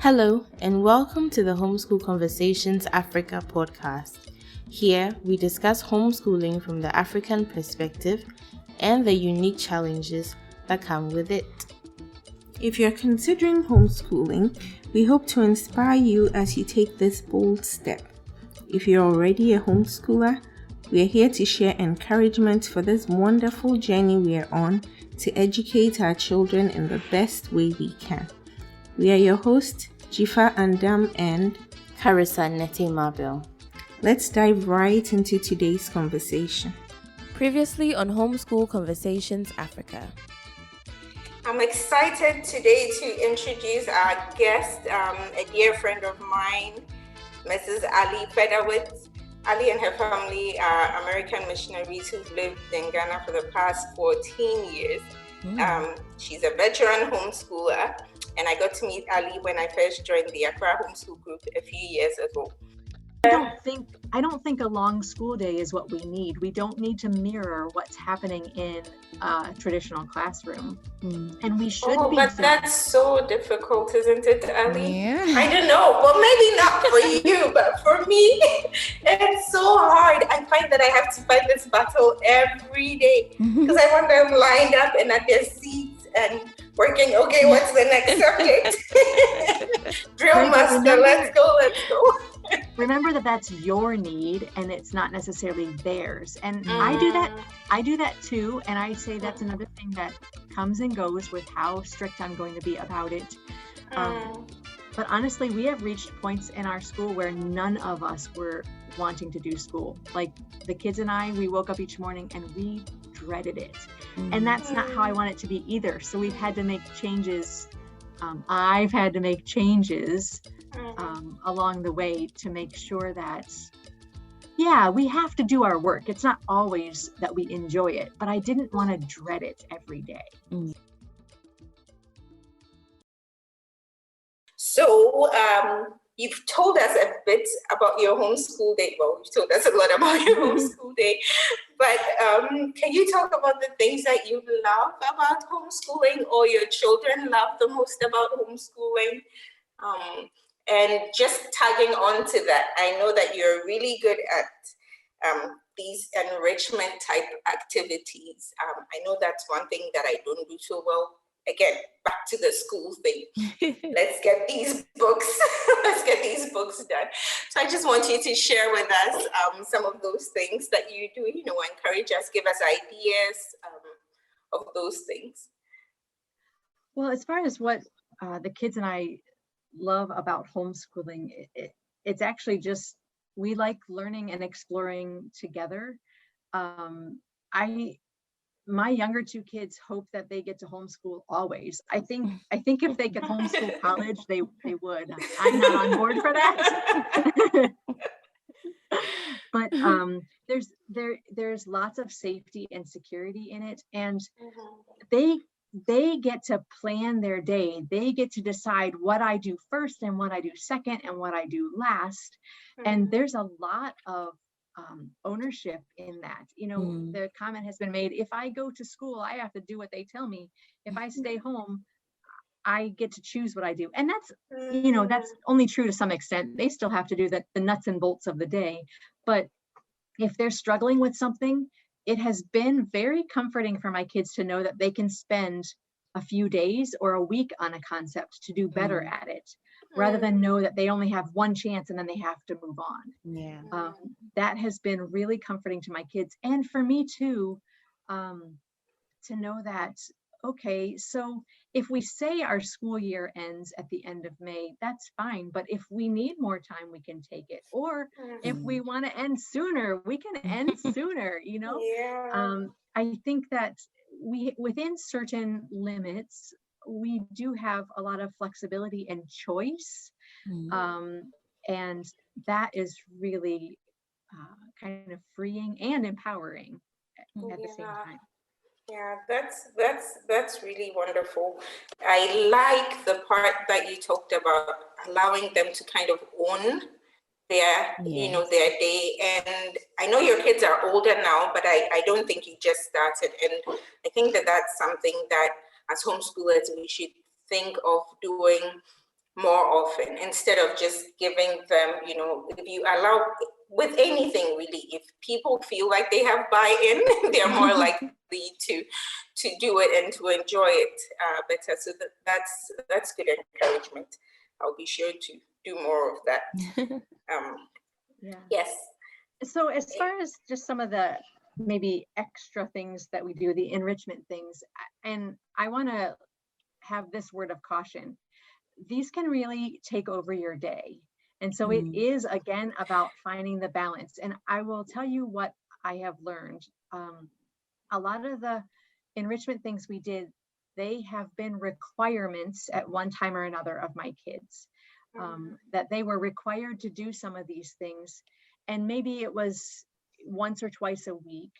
Hello, and welcome to the Homeschool Conversations Africa podcast. Here, we discuss homeschooling from the African perspective and the unique challenges that come with it. If you're considering homeschooling, we hope to inspire you as you take this bold step. If you're already a homeschooler, we are here to share encouragement for this wonderful journey we are on to educate our children in the best way we can. We are your hosts, Jifa Andam and Carissa Nete Mabel. Let's dive right into today's conversation. Previously on Homeschool Conversations Africa. I'm excited today to introduce our guest, a dear friend of mine, Mrs. Ali Federwitz. Ali and her family are American missionaries who've lived in Ghana for the past 14 years. She's a veteran homeschooler, and I got to meet Ali when I first joined the Accra Homeschool Group a few years ago. I don't think a long school day is what we need. We don't need to mirror what's happening in a traditional classroom. And we should be. But that's so difficult, isn't it, Ali? Yeah. I don't know. Well, maybe not for you, but for me, it's so hard. I find that I have to fight this battle every day because I want them lined up and at their seats and working. Okay, what's the next subject? Drill master, let's go. Remember that that's your need and it's not necessarily theirs. And I do that too. And I say that's another thing that comes and goes with how strict I'm going to be about it. But honestly, we have reached points in our school where none of us were wanting to do school. Like the kids and I, we woke up each morning and we dreaded it. And that's not how I want it to be either. So we've had to make changes. I've had to make changes along the way to make sure that, we have to do our work. It's not always that we enjoy it, but I didn't want to dread it every day. So you've told us a bit about your homeschool day. Well, you've told us a lot about your homeschool day, but can you talk about the things that you love about homeschooling or your children love the most about homeschooling? And just tagging on to that, I know that you're really good at these enrichment type activities. I know that's one thing that I don't do so well. Again, back to the school thing. Let's get these books. Let's get these books done. So I just want you to share with us some of those things that you do. Encourage us, give us ideas of those things. Well, as far as what the kids and I love about homeschooling, it's actually just we like learning and exploring together. My younger two kids hope that they get to homeschool always. I think if they could homeschool college, they would. I'm not on board for that. But there's lots of safety and security in it, and they get to plan their day. They get to decide what I do first and what I do second and what I do last. And there's a lot of ownership in that. The comment has been made, if I go to school, I have to do what they tell me. If I stay home, I get to choose what I do. And that's only true to some extent. They still have to do the nuts and bolts of the day. But if they're struggling with something, it has been very comforting for my kids to know that they can spend a few days or a week on a concept to do better at it, rather than know that they only have one chance and then they have to move on. That has been really comforting to my kids, and for me too, to know that, okay, so if we say our school year ends at the end of May, that's fine. But if we need more time, we can take it. Or if we want to end sooner, we can end sooner, I think that within certain limits, we do have a lot of flexibility and choice. And that is really kind of freeing and empowering at the same time. Yeah, that's really wonderful. I like the part that you talked about allowing them to kind of own their day. And I know your kids are older now, but I don't think you just started. And I think that that's something that as homeschoolers we should think of doing more often, instead of just giving them, if you allow, with anything really, if people feel like they have buy-in, they're more likely to do it and to enjoy it better. So that's good encouragement. I'll be sure to do more of that. Yes. So as far as just some of the maybe extra things that we do, the enrichment things, and I want to have this word of caution. These can really take over your day. And so it is, again, about finding the balance. And I will tell you what I have learned. A lot of the enrichment things we did, they have been requirements at one time or another of my kids, that they were required to do some of these things. And maybe it was once or twice a week.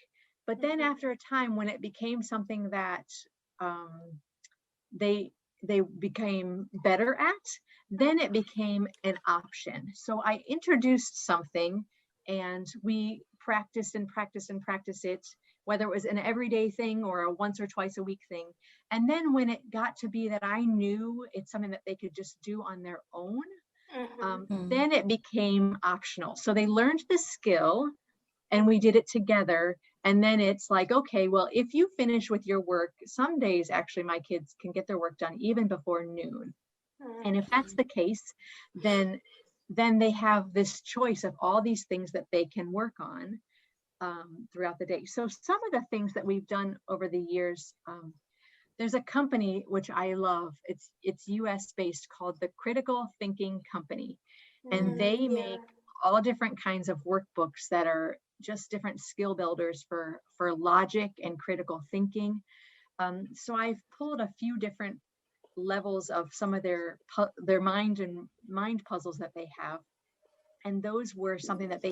But then after a time, when it became something that they became better at, then it became an option. So I introduced something and we practiced it, whether it was an everyday thing or a once or twice a week thing. And then when it got to be that I knew it's something that they could just do on their own, then it became optional. So they learned the skill and we did it together. And then it's like, okay, well, if you finish with your work, some days actually my kids can get their work done even before noon. And if that's the case, then they have this choice of all these things that they can work on throughout the day. So some of the things that we've done over the years, there's a company which I love. It's US based, called the Critical Thinking Company. And they make all different kinds of workbooks that are just different skill builders for logic and critical thinking. So I've pulled a few different levels of some of their mind puzzles that they have. And those were something that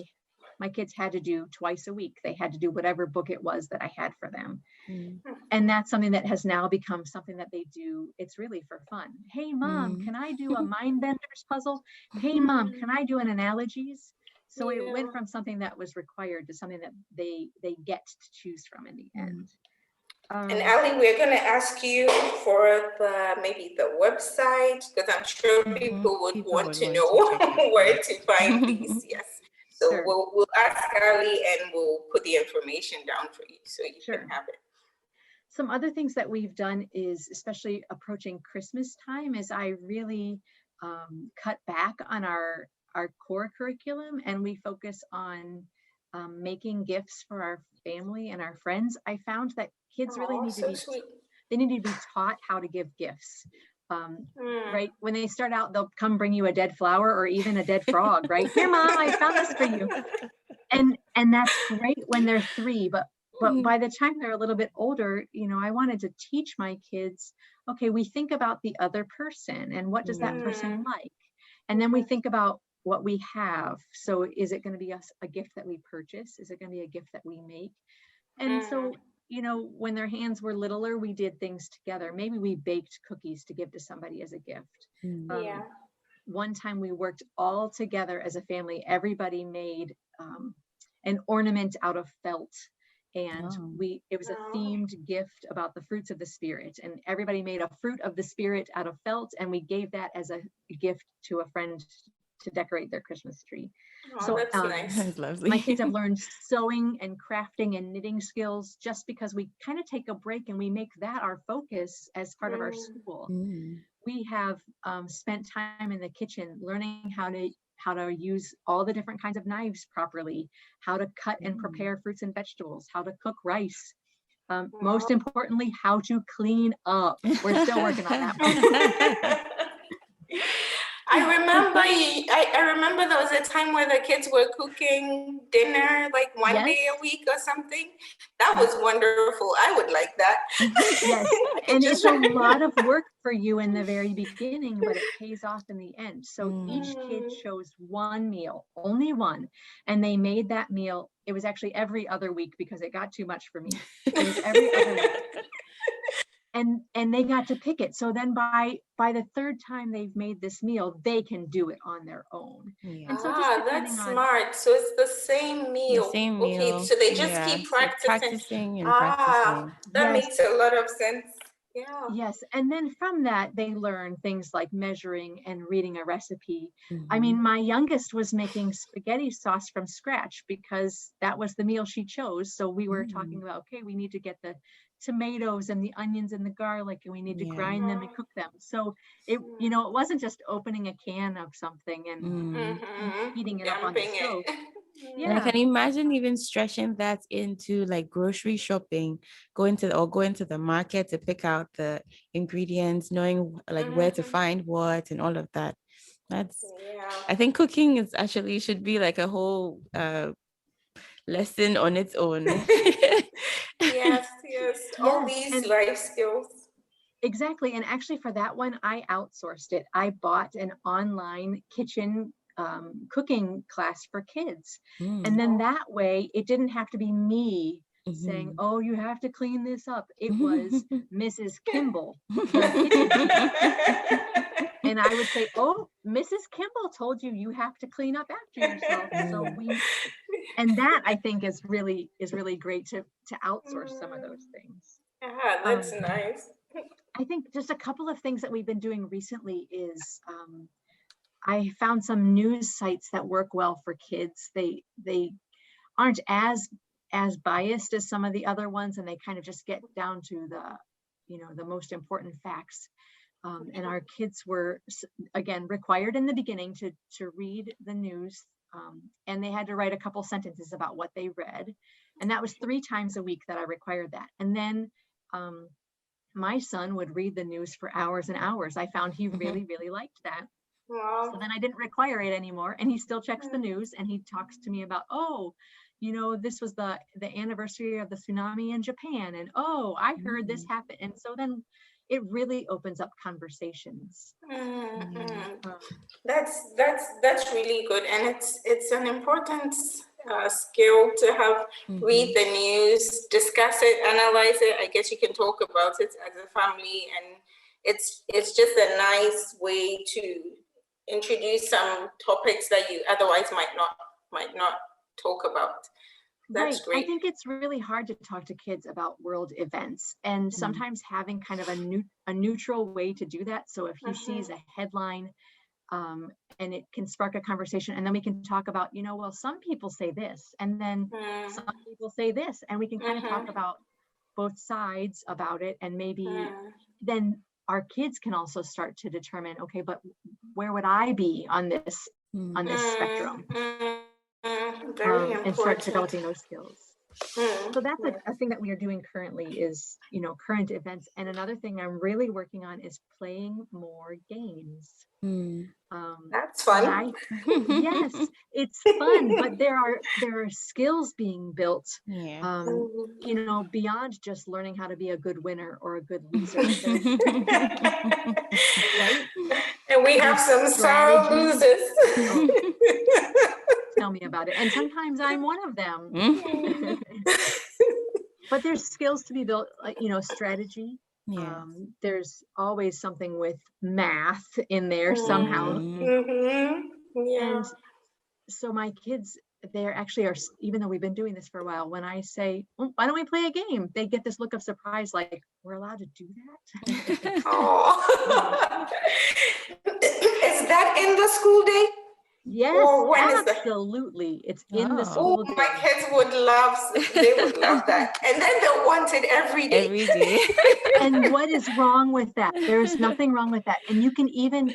my kids had to do twice a week. They had to do whatever book it was that I had for them. And that's something that has now become something that they do. It's really for fun. Hey, Mom, can I do a mind benders puzzle? Hey, Mom, can I do an analogies? So it went from something that was required to something that they get to choose from in the end. And Ali, we're going to ask you for maybe the website, because I'm sure people would want to know where to find these. Yes. So Sure. we'll ask Ali and we'll put the information down for you so you can have it. Some other things that we've done is, especially approaching Christmas time, is I really cut back on our core curriculum, and we focus on making gifts for our family and our friends. I found that kids really need to be taught how to give gifts. Right? When they start out, they'll come bring you a dead flower or even a dead frog, right? Here, Mom, I found this for you. And that's great when they're 3, but by the time they're a little bit older, I wanted to teach my kids, okay, we think about the other person and what does that person like? And then we think about what we have. So is it going to be a gift that we purchase? Is it going to be a gift that we make? And so, when their hands were littler, we did things together. Maybe we baked cookies to give to somebody as a gift. One time we worked all together as a family. Everybody made an ornament out of felt. And it was a themed gift about the fruits of the spirit. And everybody made a fruit of the spirit out of felt. And we gave that as a gift to a friend to decorate their Christmas tree. So that's nice. That's lovely. My kids have learned sewing and crafting and knitting skills just because we kind of take a break and we make that our focus as part of our school. We have spent time in the kitchen learning how to use all the different kinds of knives properly, how to cut and prepare fruits and vegetables, how to cook rice. Most importantly, how to clean up. We're still working on that. I remember there was a time where the kids were cooking dinner like one day a week or something. That was wonderful. I would like that. Yes, and it's a lot of work for you in the very beginning, but it pays off in the end. So each kid chose one meal, only one, and they made that meal. It was actually every other week because it got too much for me. It was every other week. And they got to pick it. So then by the third time they've made this meal, they can do it on their own. And so that's smart. So it's the same meal. Okay, so they just keep practicing. Practicing. That makes a lot of sense. Yeah. Yes. And then from that, they learn things like measuring and reading a recipe. Mhm. I mean, my youngest was making spaghetti sauce from scratch because that was the meal she chose. So we were talking about, okay, we need to get the tomatoes and the onions and the garlic, and we need to grind them and cook them. So it, you know, it wasn't just opening a can of something and heating it up on the Dumping stove. it. And I Yeah. can imagine even stretching that into like grocery shopping, going to the market to pick out the ingredients, knowing like where to find what and all of that. That's, I think cooking is actually should be like a whole lesson on its own. Yes. All these life skills. Exactly. And actually for that one, I outsourced it. I bought an online kitchen cooking class for kids. And then that way it didn't have to be me saying, oh, you have to clean this up. It was Mrs. Kimball, the kitchen teacher. And I would say, oh, Mrs. Kimball told you you have to clean up after yourself. So and that I think is really great to outsource some of those things. Yeah, that's nice. I think just a couple of things that we've been doing recently is I found some news sites that work well for kids. They aren't as biased as some of the other ones, and they kind of just get down to the most important facts. And our kids were again required in the beginning to read the news, and they had to write a couple sentences about what they read, and that was 3 times a week that I required that. And then my son would read the news for hours and hours. I found he really liked that. Wow. So then I didn't require it anymore, and he still checks the news, and he talks to me about, oh, this was the anniversary of the tsunami in Japan, and oh, I heard this happen. And so then it really opens up conversations. That's really good, and it's an important skill to have. Read the news, discuss it, analyze it. I guess you can talk about it as a family, and it's just a nice way to introduce some topics that you otherwise might not talk about. That's great. I think it's really hard to talk to kids about world events, and sometimes having kind of a neutral way to do that. So if he sees a headline, and it can spark a conversation, and then we can talk about, well, some people say this, and then some people say this, and we can kind of talk about both sides about it, and maybe then our kids can also start to determine, okay, but where would I be on this spectrum? Very important. And start developing those skills. So that's a thing that we are doing currently is, current events. And another thing I'm really working on is playing more games. That's fun. Yes, it's fun, but there are skills being built, beyond just learning how to be a good winner or a good loser. Right? And we have some sorrow losers. Tell me about it. And sometimes I'm one of them. But there's skills to be built, strategy. There's always something with math in there somehow. And so my kids, they're actually even though we've been doing this for a while, when I say, well, why don't we play a game? They get this look of surprise, like, we're allowed to do that? Is that in the school day? Yes, absolutely. It's in the school day. My kids would love that. And then they'll want it every day. And what is wrong with that? There's nothing wrong with that. And you can even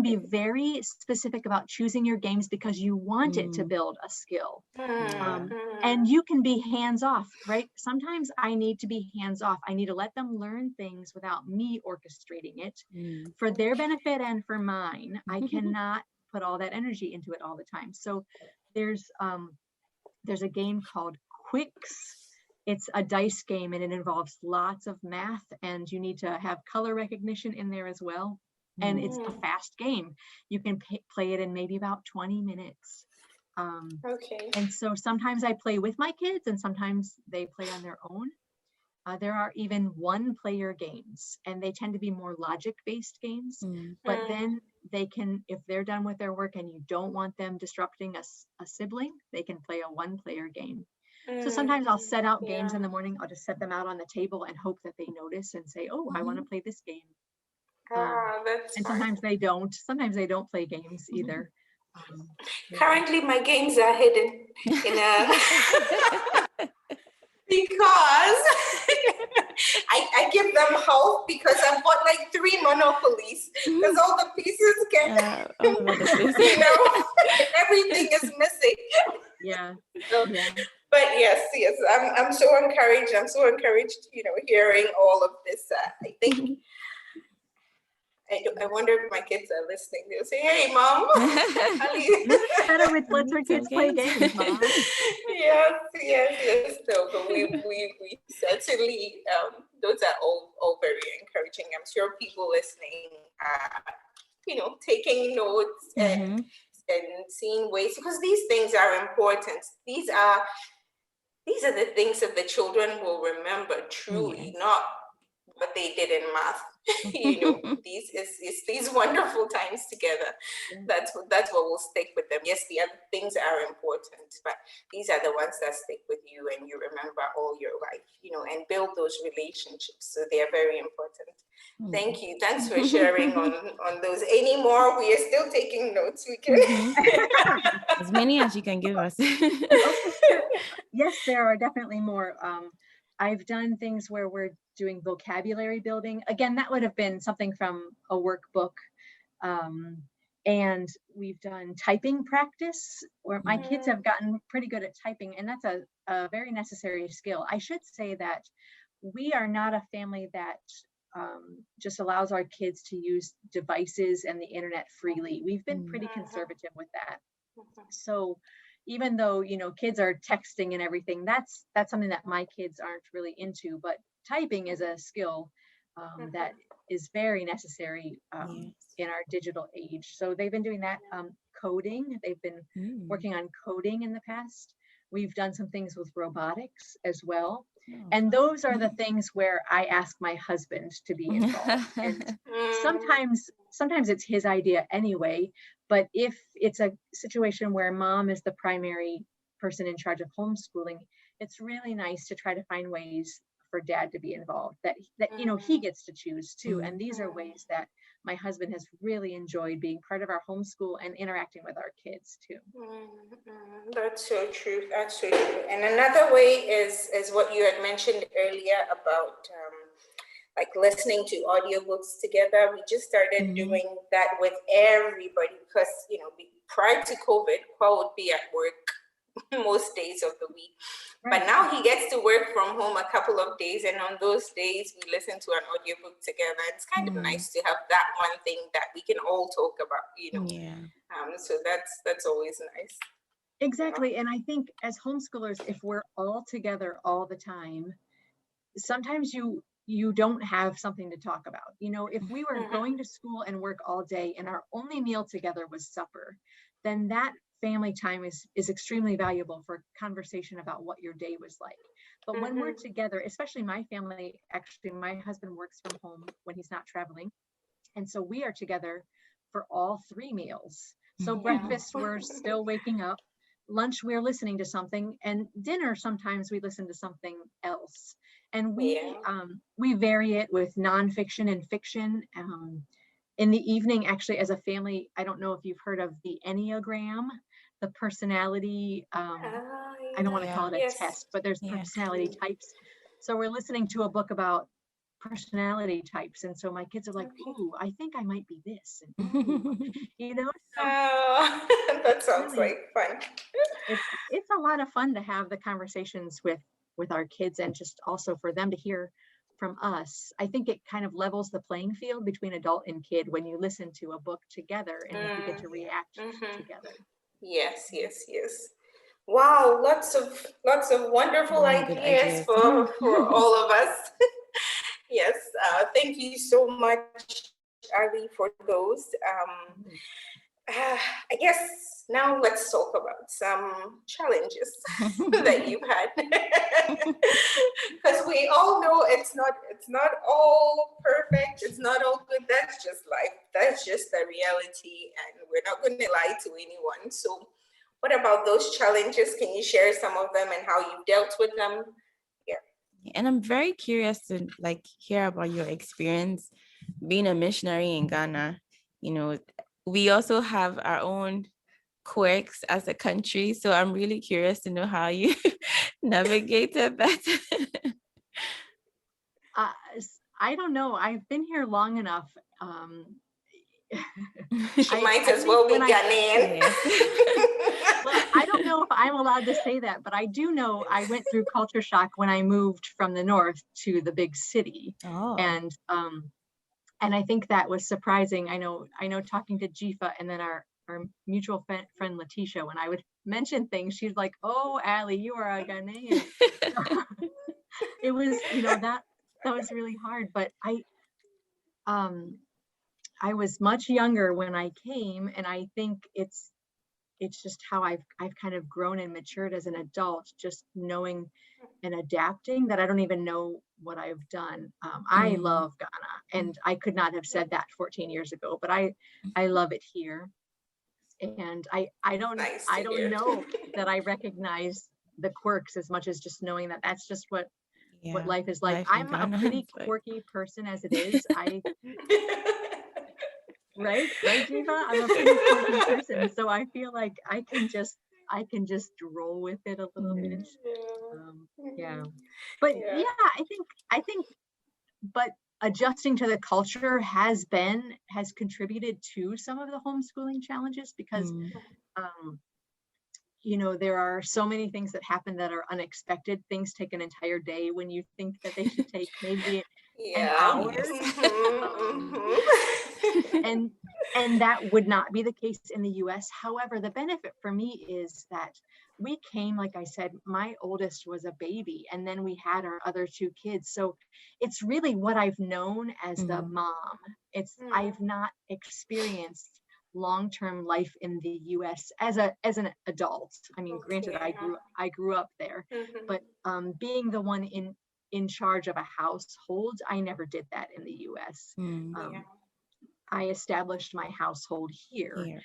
be very specific about choosing your games because you want it to build a skill. And you can be hands-off, right? Sometimes I need to be hands-off. I need to let them learn things without me orchestrating it for their benefit and for mine. I cannot put all that energy into it all the time. So there's a game called Quicks. It's a dice game, and it involves lots of math, and you need to have color recognition in there as well. And it's a fast game. You can play it in maybe about 20 minutes. And so sometimes I play with my kids, and sometimes they play on their own. There are even one-player games, and they tend to be more logic-based games. But then they can, if they're done with their work and you don't want them disrupting a sibling, they can play a one-player game. So sometimes I'll set out games in the morning. I'll just set them out on the table and hope that they notice and say, oh, I want to play this game. That's and fun. sometimes they don't. Sometimes they don't play games either. Currently, my games are hidden in a because I give them hope because I've bought like 3 Monopolies because all the pieces get everything is missing. Yeah. So, but yes, I'm so encouraged. I'm so encouraged, hearing all of this. I think. I wonder if my kids are listening. They'll say, "Hey, Mom, Ali." Mrs. Federwitz lets her kids play games, Mom. Yes. No, but we certainly, those are all very encouraging. I'm sure people listening are, taking notes and seeing ways, because these things are important. These are the things that the children will remember truly, not what they did in math. These wonderful times together. That's what will stick with them. Yes, the other things are important, but these are the ones that stick with you and you remember all your life, and build those relationships. So they are very important. Thank you. Thanks for sharing on those. Any more? We are still taking notes. We can as many as you can give us. Yes, there are definitely more. I've done things where we're doing vocabulary building. Again, that would have been something from a workbook. And we've done typing practice where my kids have gotten pretty good at typing, and that's a very necessary skill. I should say that we are not a family that just allows our kids to use devices and the internet freely. We've been pretty conservative with that. So even though, kids are texting and everything, that's something that my kids aren't really into, but typing is a skill that is very necessary in our digital age. So they've been doing that. Coding, they've been working on coding in the past. We've done some things with robotics as well. And those are the things where I ask my husband to be involved. And sometimes it's his idea anyway, but if it's a situation where mom is the primary person in charge of homeschooling, it's really nice to try to find ways for dad to be involved, that he gets to choose too. And these are ways that my husband has really enjoyed being part of our homeschool and interacting with our kids too. That's so true. That's so true. And another way is what you had mentioned earlier about like listening to audiobooks together. We just started doing that with everybody because, prior to COVID, Paul would be at work most days of the week. Right. But now he gets to work from home a couple of days, and on those days we listen to an audiobook together. It's kind of nice to have that one thing that we can all talk about, so that's always nice. Exactly. And I think as homeschoolers, if we're all together all the time, sometimes you don't have something to talk about. If we were going to school and work all day and our only meal together was supper, then that family time is extremely valuable for conversation about what your day was like. But when we're together, especially my family, actually my husband works from home when he's not traveling, and so we are together for all 3 meals. So breakfast, we're still waking up. Lunch, we're listening to something, and dinner, sometimes we listen to something else. And we vary it with nonfiction and fiction. In the evening, actually, as a family, I don't know if you've heard of the Enneagram, the personality, I don't want to call it a test, but there's personality types. So we're listening to a book about personality types. And so my kids are like, ooh, I think I might be this. And, so that sounds really, like fun. It's a lot of fun to have the conversations with our kids, and just also for them to hear from us. I think it kind of levels the playing field between adult and kid when you listen to a book together and you get to react together. Yes. Wow, lots of wonderful ideas for all of us. Yes, thank you so much, Ali, for those. I guess now let's talk about some challenges that you've had, because we all know it's not all perfect, it's not all good. That's just life. That's just the reality, and we're not going to lie to anyone. So, what about those challenges? Can you share some of them and how you've dealt with them? Yeah. And I'm very curious to hear about your experience being a missionary in Ghana. We also have our own quirks as a country, so I'm really curious to know how you navigated that. I don't know. I've been here long enough. She might as well be Ghanaian. Well, I don't know if I'm allowed to say that, but I do know I went through culture shock when I moved from the north to the big city. Oh. And I think that was surprising. I know talking to Jifa and then our mutual friend Letitia, when I would mention things, she's like, "Oh, Ali, you are a Ghanaian." It was, that was really hard, but I was much younger when I came, and I think it's just how I've kind of grown and matured as an adult, just knowing and adapting that I don't even know what I've done. I love Ghana, and I could not have said that 14 years ago, but I love it here. And I don't know that I recognize the quirks as much as just knowing that that's just what life is like. I'm a pretty quirky person as it is. Right, Jiva? I'm a pretty quirky person, so I feel like I can just roll with it a little bit. Yeah, but I think, but adjusting to the culture has contributed to some of the homeschooling challenges, because there are so many things that happen that are unexpected. Things take an entire day when you think that they should take maybe an hour. And that would not be the case in the US. However, the benefit for me is that we came, like I said, my oldest was a baby, and then we had our other two kids. So it's really what I've known as the mom. I've not experienced long-term life in the US as an adult. I mean, granted, I grew up there, but being the one in charge of a household, I never did that in the US. I established my household here,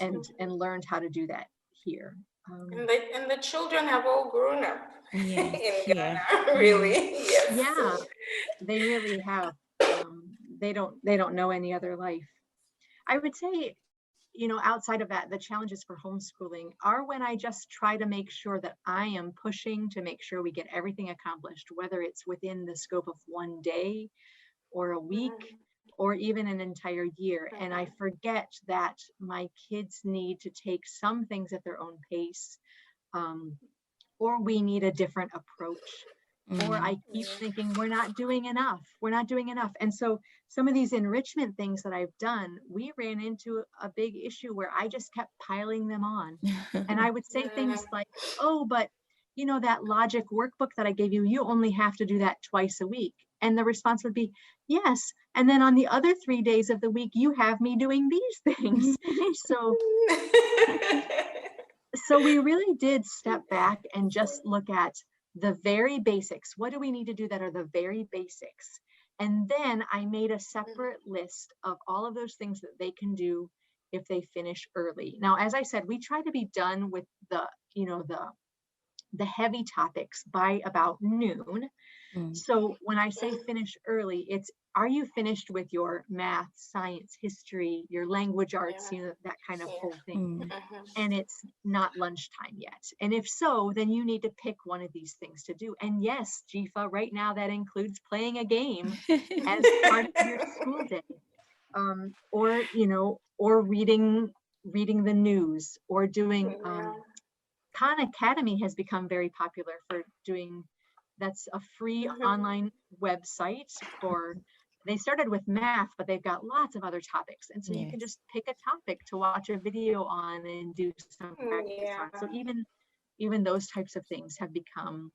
and learned how to do that here. And the children have all grown up in Ghana, really. Yes. Yeah, they really have. They don't know any other life. I would say, outside of that, the challenges for homeschooling are when I just try to make sure that I am pushing to make sure we get everything accomplished, whether it's within the scope of one day or a week or even an entire year. And I forget that my kids need to take some things at their own pace, or we need a different approach. Or I keep thinking we're not doing enough. And so some of these enrichment things that I've done, we ran into a big issue where I just kept piling them on. And I would say things like, "Oh, but that logic workbook that I gave you, you only have to do that twice a week." And the response would be, "Yes. And then on the other 3 days of the week, you have me doing these things." So we really did step back and just look at the very basics. What do we need to do that are the very basics? And then I made a separate list of all of those things that they can do if they finish early. Now, as I said, we try to be done with the heavy topics by about noon. So when I say finish early, it's, are you finished with your math, science, history, your language arts, that kind of whole thing? And it's not lunchtime yet. And if so, then you need to pick one of these things to do. And yes, Jifa, right now that includes playing a game as part of your school day. Or reading the news, or doing Khan Academy has become very popular for doing. That's a free online website they started with math, but they've got lots of other topics. And so you can just pick a topic to watch a video on and do some practice on. So even those types of things have become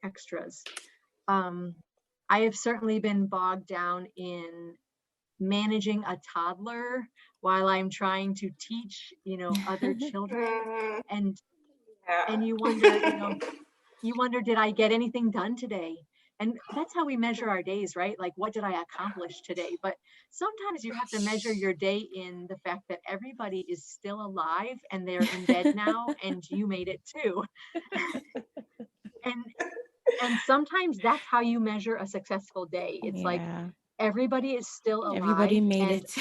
extras. I have certainly been bogged down in managing a toddler while I'm trying to teach, other children. And you wonder, did I get anything done today? And that's how we measure our days, right? Like, what did I accomplish today? But sometimes you have to measure your day in the fact that everybody is still alive and they're in bed now, and you made it too. And sometimes that's how you measure a successful day. It's like everybody is still alive. Everybody made it.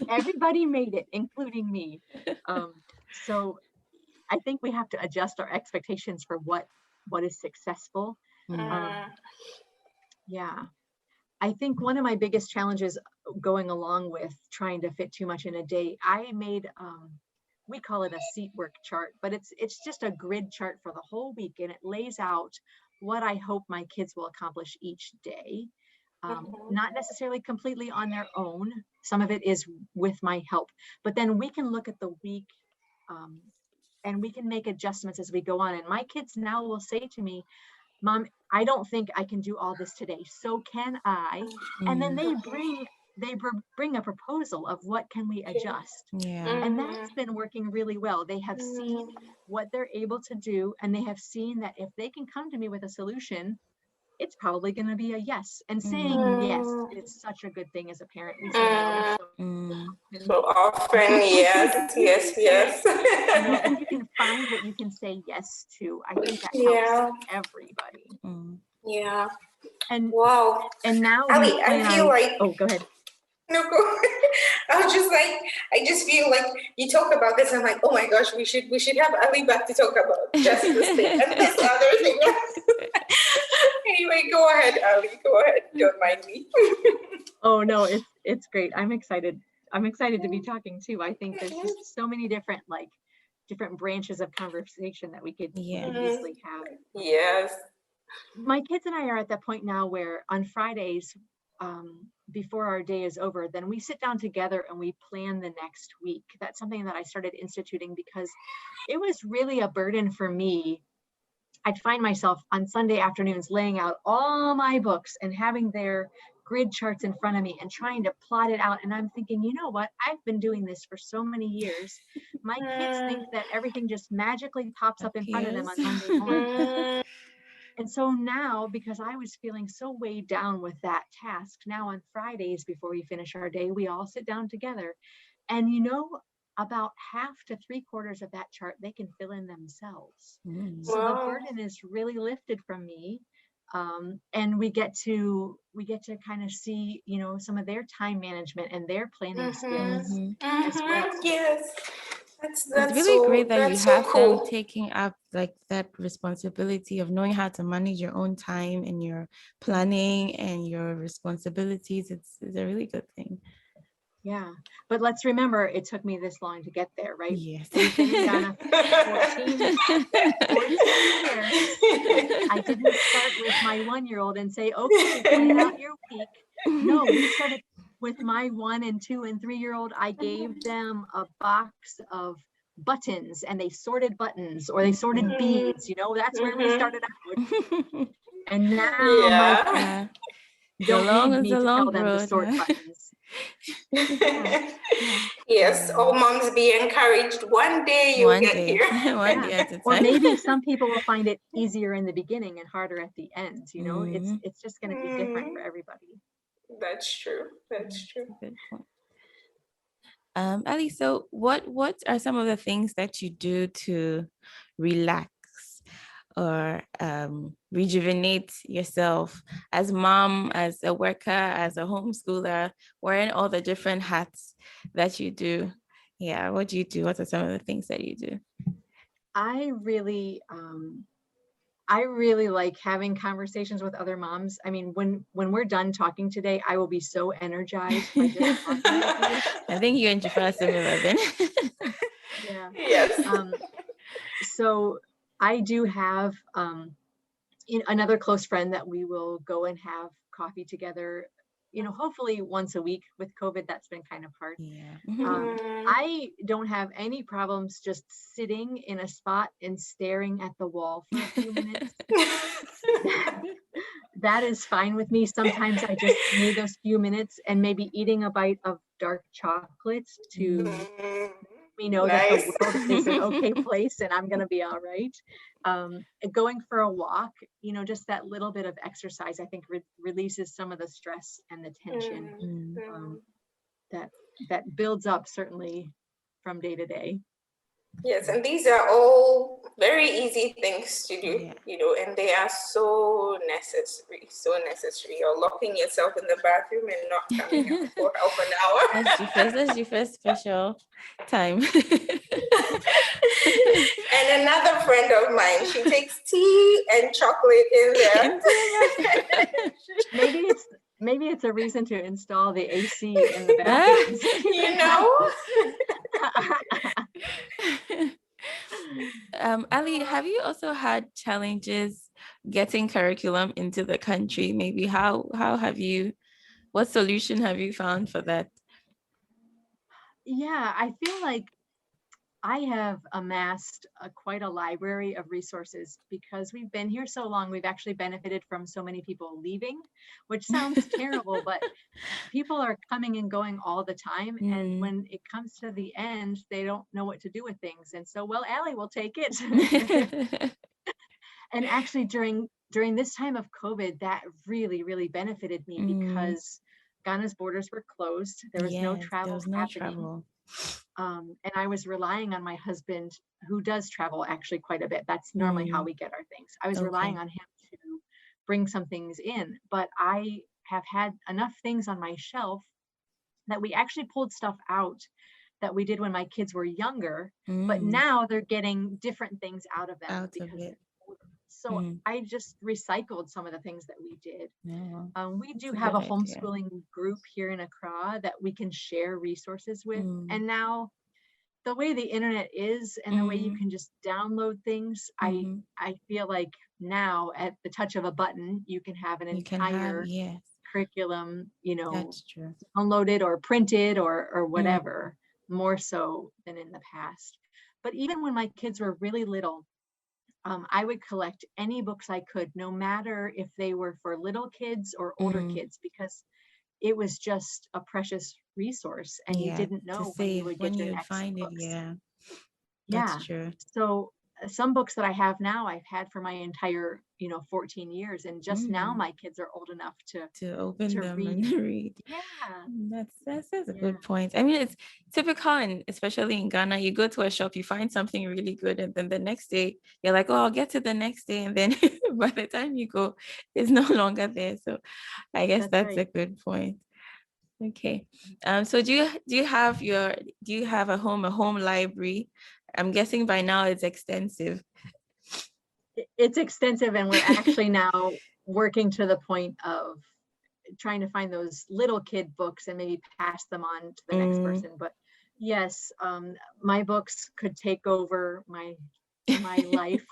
Everybody made it, including me. So I think we have to adjust our expectations for what is successful. Yeah. I think one of my biggest challenges going along with trying to fit too much in a day, I made, we call it a seat work chart, but it's just a grid chart for the whole week, and it lays out what I hope my kids will accomplish each day. Not necessarily completely on their own. Some of it is with my help, but then we can look at the week and we can make adjustments as we go on. And my kids now will say to me, Mom, I don't think I can do all this today. So can I? And then they bring a proposal of what can we adjust. And that's been working really well. They have seen what they're able to do, and they have seen that if they can come to me with a solution, it's probably going to be a yes. And saying yes, it's such a good thing as a parent. We say no so often. Yes. If you can find what you can say yes to, I think that helps everybody. Yeah. And wow. And now Ali, I feel like. Oh, go ahead. No, go ahead. I just feel like you talk about this. I'm like, oh my gosh, we should have Ali back to talk about just this thing and this other thing. Anyway, go ahead, Ali. Go ahead. Don't mind me. Oh no, it's great. I'm excited to be talking too. I think there's just so many different branches of conversation that we could easily have. Yes. My kids and I are at that point now where on Fridays, before our day is over, then we sit down together and we plan the next week. That's something that I started instituting because it was really a burden for me. I'd find myself on Sunday afternoons laying out all my books and having their grid charts in front of me and trying to plot it out. And I'm thinking, you know what? I've been doing this for so many years. My kids think that everything just magically pops up in front of them on Monday morning. And so now, because I was feeling so weighed down with that task, now on Fridays before we finish our day, we all sit down together. And about half to 3/4 of that chart, they can fill in themselves. So the burden is really lifted from me. And we get to kind of see, some of their time management and their planning skills as well. Yes. It's really great that you have them taking up like that responsibility of knowing how to manage your own time and your planning and your responsibilities. It's a really good thing. Yeah, but let's remember, it took me this long to get there, right? Yes. We've been on 14 years. I didn't start with my 1-year-old and say, okay, plan out your week. No, we started with my 1 and 2 and 3-year-old. I gave them a box of buttons and they sorted buttons or they sorted beads. That's where we started out. And now don't need me to tell them to sort buttons. Yes, all moms be encouraged. One day you'll get here. One day at a time. Or maybe some people will find it easier in the beginning and harder at the end. It's just going to be different for everybody. That's true. Good point. Ali, so what are some of the things that you do to relax or rejuvenate yourself as mom, as a worker, as a homeschooler, wearing all the different hats that you do? Yeah, what do you do? What are some of the things that you do? I really like having conversations with other moms. I mean, when we're done talking today, I will be so energized by just talking with you. I think you and Jafar are similar then. Yeah. Yes. So I do have another close friend that we will go and have coffee together, hopefully once a week. With COVID, that's been kind of hard. Yeah. I don't have any problems just sitting in a spot and staring at the wall for a few minutes. That is fine with me. Sometimes I just need those few minutes and maybe eating a bite of dark chocolates to me know that the world is an okay place and I'm going to be all right. Going for a walk, just that little bit of exercise, I think releases some of the stress and the tension that builds up certainly from day to day. Yes, and these are all very easy things to do, and they are so necessary. Or locking yourself in the bathroom and not coming out for half an hour. That's your first special time. And another friend of mine, she takes tea and chocolate in there. Maybe it's a reason to install the AC in the bathrooms. Ali, have you also had challenges getting curriculum into the country? Maybe what solution have you found for that? Yeah, I feel like I have amassed quite a library of resources because we've been here so long. We've actually benefited from so many people leaving, which sounds terrible, but people are coming and going all the time. And when it comes to the end, they don't know what to do with things. And so, Ali will take it. And actually during this time of COVID, that really, really benefited me because Ghana's borders were closed. There was no travel happening. And I was relying on my husband, who does travel actually quite a bit. That's normally how we get our things. I was relying on him to bring some things in, but I have had enough things on my shelf that we actually pulled stuff out that we did when my kids were younger, but now they're getting different things out of them. So I just recycled some of the things that we did. We do have a homeschooling group here in Accra that we can share resources with. And now the way the internet is and the way you can just download things, I feel like now at the touch of a button, you can have an entire curriculum, downloaded or printed or whatever, more so than in the past. But even when my kids were really little, I would collect any books I could, no matter if they were for little kids or older kids, because it was just a precious resource, and you didn't know when you would get your next books. That's true. So some books that I have now, I've had for my entire 14 years, and just now my kids are old enough to open them read. and read. That's a good point. I mean, it's typical, and especially in Ghana, you go to a shop, you find something really good, and then the next day you're like, oh, I'll get to the next day, and then by the time you go, it's no longer there. So I guess that's a good point. Okay. So do you have a home library? I'm guessing by now it's extensive. It's extensive, and we're actually now working to the point of trying to find those little kid books and maybe pass them on to the next person. But yes, my books could take over my life.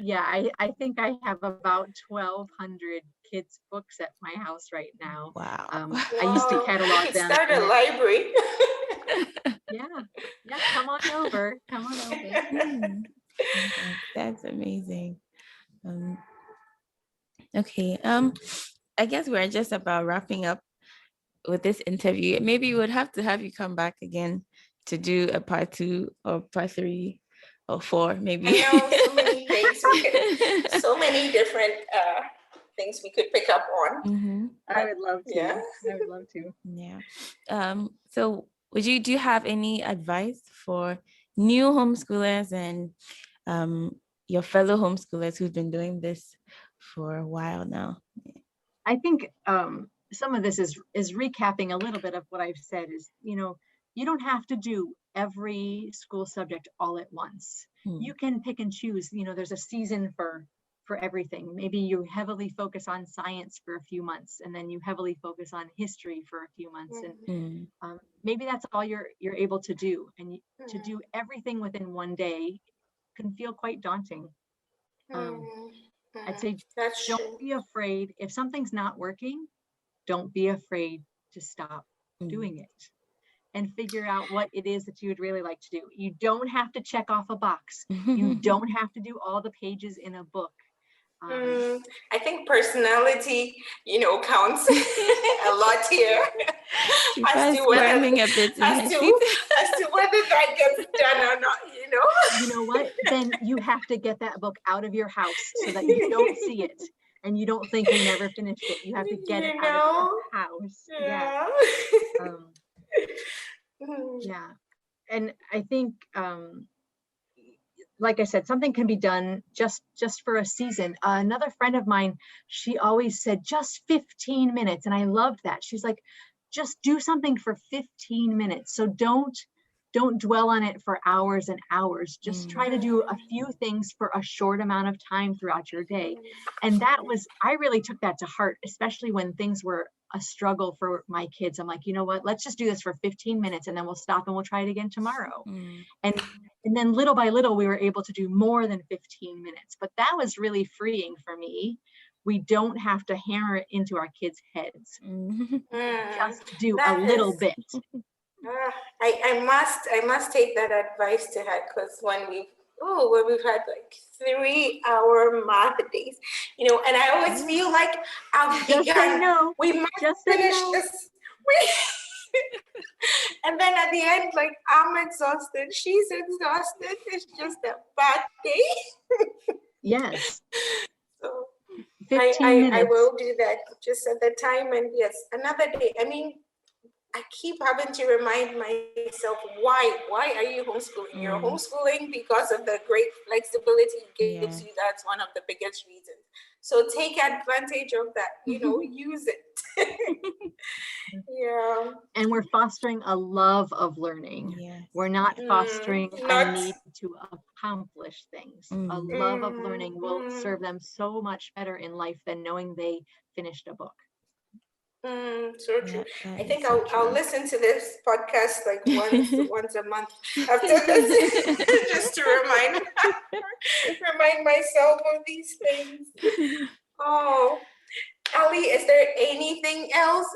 I think I have about 1,200 kids' books at my house right now. Wow. I used to catalog them. Start a library. Yeah, come on over. That's amazing. Okay. I guess we're just about wrapping up with this interview. Maybe we would have to have you come back again to do a part 2 or part 3 or 4, maybe. I know, so many things so many different things we could pick up on. I would love to. I would love to. Yeah. So do you have any advice for new homeschoolers and your fellow homeschoolers who've been doing this for a while now? I think some of this is recapping a little bit of what I've said is, you don't have to do every school subject all at once. You can pick and choose. There's a season for everything. Maybe you heavily focus on science for a few months, and then you heavily focus on history for a few months, and maybe that's all you're able to do. And to do everything within one day can feel quite daunting. I'd say don't be afraid. If something's not working, don't be afraid to stop doing it and figure out what it is that you would really like to do. You don't have to check off a box. You don't have to do all the pages in a book. I think personality, counts a lot here. As to whether that gets done or not, you know. You know what? Then you have to get that book out of your house so that you don't see it and you don't think you never finished it. You have to get it out of your house. Yeah. Yeah. And I think, like I said, something can be done just for a season. Another friend of mine, she always said just 15 minutes. And I loved that. She's like, just do something for 15 minutes. So don't dwell on it for hours and hours. Just try to do a few things for a short amount of time throughout your day. And I really took that to heart, especially when things were a struggle for my kids. I'm like, you know what, let's just do this for 15 minutes and then we'll stop and we'll try it again tomorrow. And then little by little, we were able to do more than 15 minutes. But that was really freeing for me. We don't have to hammer it into our kids' heads. Just do a little bit. I must take that advice to heart, because when we've had like 3-hour math days, you know, and I always feel like we must finish this. And then at the end, like, I'm exhausted, she's exhausted. It's just a bad day. Yes. So 15 minutes. I will do that just at the time, and yes, another day. I mean, I keep having to remind myself, why are you homeschooling? You're homeschooling because of the great flexibility it gives you. That's one of the biggest reasons. So take advantage of that, you know, use it. Yeah. And we're fostering a love of learning. Yes. We're not fostering a need to accomplish things. A love of learning will serve them so much better in life than knowing they finished a book. So true. I think I'll listen to this podcast like once a month after this, just to remind myself of these things. Oh, Ali, is there anything else?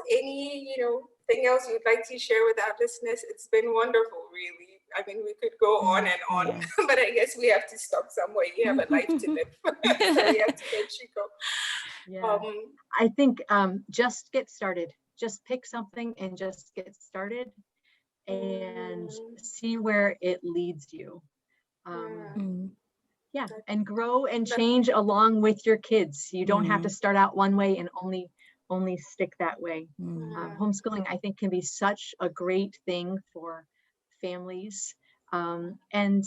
Thing else you'd like to share with our listeners? It's been wonderful, really. I mean, we could go on and on, but I guess we have to stop somewhere. You have a life to live. So we have to let you go. Yeah. I think just get started. Just pick something and just get started and see where it leads you. Yeah, and grow and change along with your kids. You don't have to start out one way and only stick that way. Homeschooling, I think, can be such a great thing for families. And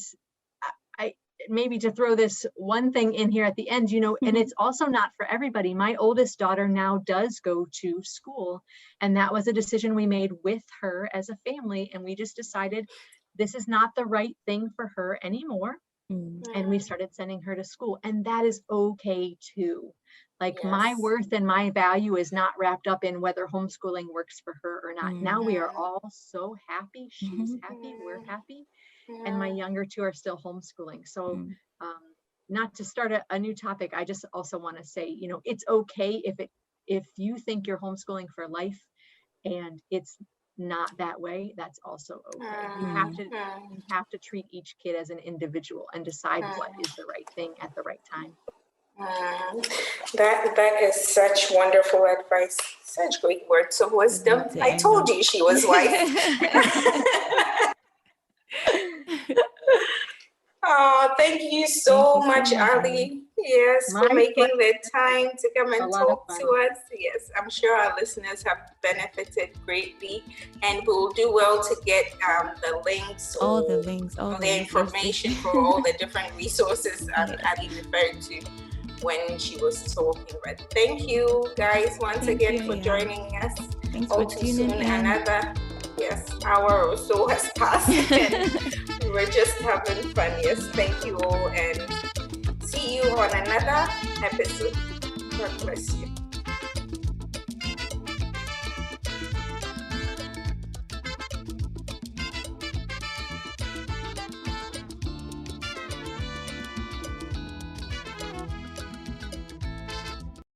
I maybe to throw this one thing in here at the end, you know, and it's also not for everybody. My oldest daughter now does go to school, and that was a decision we made with her as a family. And we just decided this is not the right thing for her anymore. And we started sending her to school, and that is okay too. Like my worth and my value is not wrapped up in whether homeschooling works for her or not. Now we are all so happy. She's happy, we're happy. And my younger two are still homeschooling. So not to start a new topic, I just also want to say, you know, it's okay if you think you're homeschooling for life and it's not that way, that's also okay. You have to treat each kid as an individual and decide what is the right thing at the right time. That is such wonderful advice. Such great words of wisdom. I told you she was wise. Oh, thank you so much, Ali. Yes, for making the time to come and talk to us. Yes, I'm sure our listeners have benefited greatly, and we'll do well to get the links, all the information for all the different resources Ali referred to when she was talking. But thank you guys once again for joining us. Thanks for tuning in. Another hour or so has passed, and we're just having fun. Yes, thank you all, and see you on another episode. God bless you.